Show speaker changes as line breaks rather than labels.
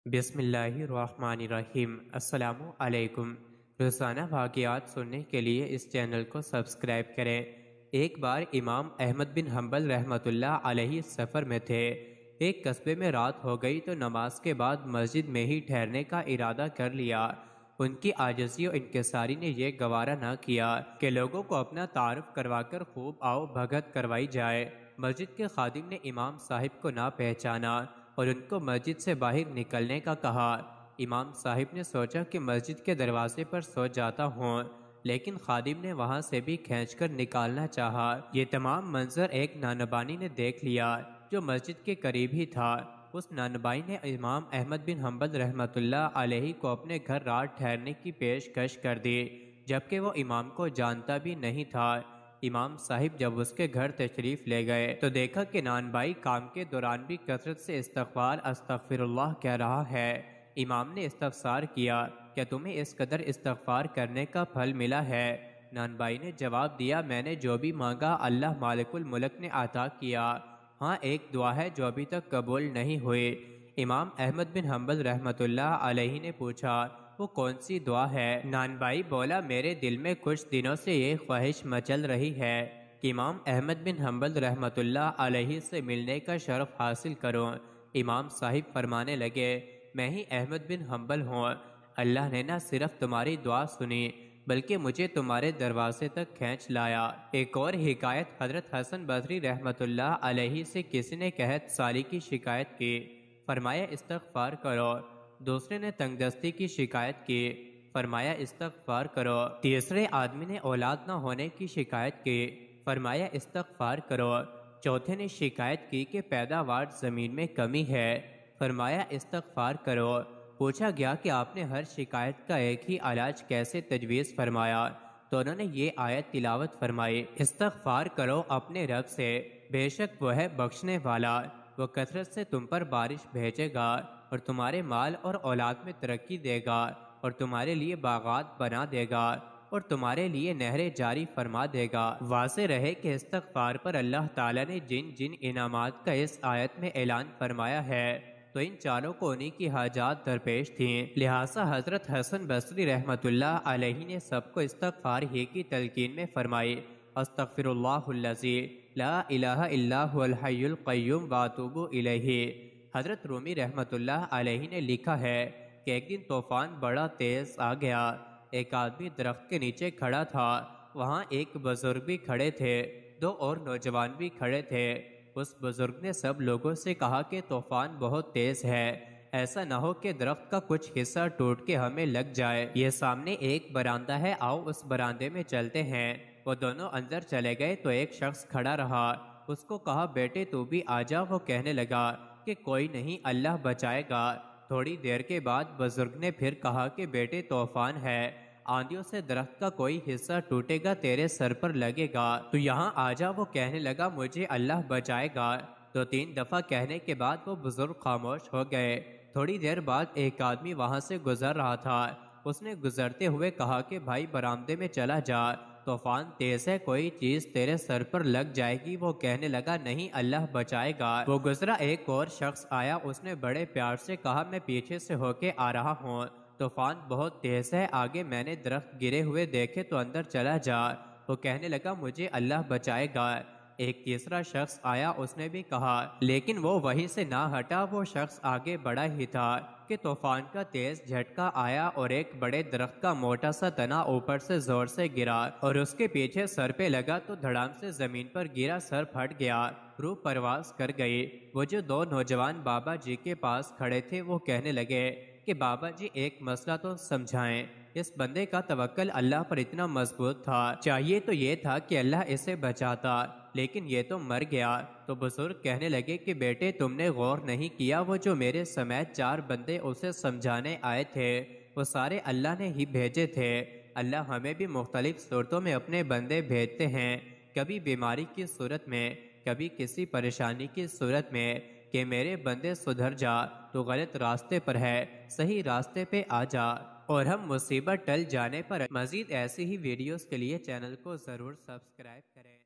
بسم اللہ الرحمن الرحیم۔ السلام علیکم۔ روزانہ واقعات سننے کے لیے اس چینل کو سبسکرائب کریں۔ ایک بار امام احمد بن حنبل رحمۃ اللہ علیہ سفر میں تھے۔ ایک قصبے میں رات ہو گئی تو نماز کے بعد مسجد میں ہی ٹھہرنے کا ارادہ کر لیا۔ ان کی عاجزی و انکساری نے یہ گوارا نہ کیا کہ لوگوں کو اپنا تعارف کروا کر خوب آؤ بھگت کروائی جائے۔ مسجد کے خادم نے امام صاحب کو نہ پہچانا اور ان کو مسجد سے باہر نکلنے کا کہا۔ امام صاحب نے سوچا کہ مسجد کے دروازے پر سو جاتا ہوں، لیکن خادم نے وہاں سے بھی کھینچ کر نکالنا چاہا۔ یہ تمام منظر ایک نانبانی نے دیکھ لیا جو مسجد کے قریب ہی تھا۔ اس نانبائی نے امام احمد بن حنبل رحمۃ اللہ علیہ کو اپنے گھر رات ٹھہرنے کی پیشکش کر دی، جبکہ وہ امام کو جانتا بھی نہیں تھا۔ امام صاحب جب اس کے گھر تشریف لے گئے تو دیکھا کہ نانبائی کام کے دوران بھی کثرت سے استغفر اللہ کہہ رہا ہے۔ امام نے استفسار کیا، کیا تمہیں اس قدر استغفار کرنے کا پھل ملا ہے؟ نانبائی نے جواب دیا، میں نے جو بھی مانگا اللہ مالک الملک نے عطا کیا، ہاں ایک دعا ہے جو ابھی تک قبول نہیں ہوئی۔ امام احمد بن حنبل رحمۃ اللہ علیہ نے پوچھا، وہ کون سی دعا ہے؟ نانبائی بولا، میرے دل میں کچھ دنوں سے یہ خواہش مچل رہی ہے کہ امام احمد بن حنبل رحمۃ اللہ علیہ سے ملنے کا شرف حاصل کروں۔ امام صاحب فرمانے لگے، میں ہی احمد بن حنبل ہوں۔ اللہ نے نہ صرف تمہاری دعا سنی بلکہ مجھے تمہارے دروازے تک کھینچ لایا۔ ایک اور حکایت، حضرت حسن بصری رحمۃ اللہ علیہ سے کسی نے قحط سالی کی شکایت کی، فرمایا استغفار کرو۔ دوسرے نے تنگ دستی کی شکایت کی، فرمایا استغفار کرو۔ تیسرے آدمی نے اولاد نہ ہونے کی شکایت کی، فرمایا استغفار کرو۔ چوتھے نے شکایت کی کہ پیداوار زمین میں کمی ہے، فرمایا استغفار کرو۔ پوچھا گیا کہ آپ نے ہر شکایت کا ایک ہی علاج کیسے تجویز فرمایا؟ تو انہوں نے یہ آیت تلاوت فرمائی، استغفار کرو اپنے رب سے، بے شک وہ ہے بخشنے والا، وہ کثرت سے تم پر بارش بھیجے گا اور تمہارے مال اور اولاد میں ترقی دے گا اور تمہارے لیے باغات بنا دے گا اور تمہارے لیے نہریں جاری فرما دے گا۔ واضح رہے کہ استغفار پر اللہ تعالیٰ نے جن جن انعامات کا اس آیت میں اعلان فرمایا ہے تو ان چاروں کو انہی کی حاجات درپیش تھیں، لہٰذا حضرت حسن بصری رحمۃ اللہ علیہ نے سب کو استغفار ہی کی تلقین میں فرمائی، استغفر اللہ الذی لا الہ الا هو الحی القیوم واتوب الیہ۔ حضرت رومی رحمۃ اللہ علیہ نے لکھا ہے کہ ایک دن طوفان بڑا تیز آ گیا، ایک آدمی درخت کے نیچے کھڑا تھا، وہاں ایک بزرگ بھی کھڑے تھے، دو اور نوجوان بھی کھڑے تھے۔ اس بزرگ نے سب لوگوں سے کہا کہ طوفان بہت تیز ہے، ایسا نہ ہو کہ درخت کا کچھ حصہ ٹوٹ کے ہمیں لگ جائے، یہ سامنے ایک براندہ ہے، آؤ اس براندے میں چلتے ہیں۔ وہ دونوں اندر چلے گئے تو ایک شخص کھڑا رہا، اس کو کہا بیٹے تو بھی آ جا۔ وہ کہنے لگا کہ کوئی نہیں، اللہ بچائے گا۔ تھوڑی دیر کے بعد بزرگ نے پھر کہا کہ بیٹے طوفان ہے، آندھیوں سے درخت کا کوئی حصہ ٹوٹے گا، تیرے سر پر لگے گا، تو یہاں آ جا۔ وہ کہنے لگا مجھے اللہ بچائے گا۔ دو تین دفعہ کہنے کے بعد وہ بزرگ خاموش ہو گئے۔ تھوڑی دیر بعد ایک آدمی وہاں سے گزر رہا تھا، اس نے گزرتے ہوئے کہا کہ بھائی برآمدے میں چلا جا، طوفان تیز ہے، کوئی چیز تیرے سر پر لگ جائے گی۔ وہ کہنے لگا نہیں، اللہ بچائے گا۔ وہ گزرا، ایک اور شخص آیا، اس نے بڑے پیار سے کہا میں پیچھے سے ہو کے آ رہا ہوں، طوفان بہت تیز ہے، آگے میں نے درخت گرے ہوئے دیکھے تو اندر چلا جا۔ وہ کہنے لگا مجھے اللہ بچائے گا۔ ایک تیسرا شخص آیا، اس نے بھی کہا، لیکن وہ وہیں سے نہ ہٹا، وہ شخص آگے بڑھا ہی تھا کہ طوفان کا تیز جھٹکا آیا اور ایک بڑے درخت کا موٹا سا تنا اوپر سے زور سے گرا اور اس کے پیچھے سر پہ لگا تو دھڑام سے زمین پر گرا، سر پھٹ گیا، روح پرواز کر گئی۔ وہ جو دو نوجوان بابا جی کے پاس کھڑے تھے وہ کہنے لگے کہ بابا جی ایک مسئلہ تو سمجھائیں، اس بندے کا توکل اللہ پر اتنا مضبوط تھا، چاہیے تو یہ تھا کہ اللہ اسے بچاتا، لیکن یہ تو مر گیا۔ تو بزرگ کہنے لگے کہ بیٹے تم نے غور نہیں کیا، وہ جو میرے سمیت چار بندے اسے سمجھانے آئے تھے وہ سارے اللہ نے ہی بھیجے تھے۔ اللہ ہمیں بھی مختلف صورتوں میں اپنے بندے بھیجتے ہیں، کبھی بیماری کی صورت میں، کبھی کسی پریشانی کی صورت میں، کہ میرے بندے سدھر جا، تو غلط راستے پر ہے، صحیح راستے پہ آ جا۔ اور ہم مصیبت ٹل جانے پر مزید ایسی ہی ویڈیوز کے لیے چینل کو ضرور سبسکرائب کریں۔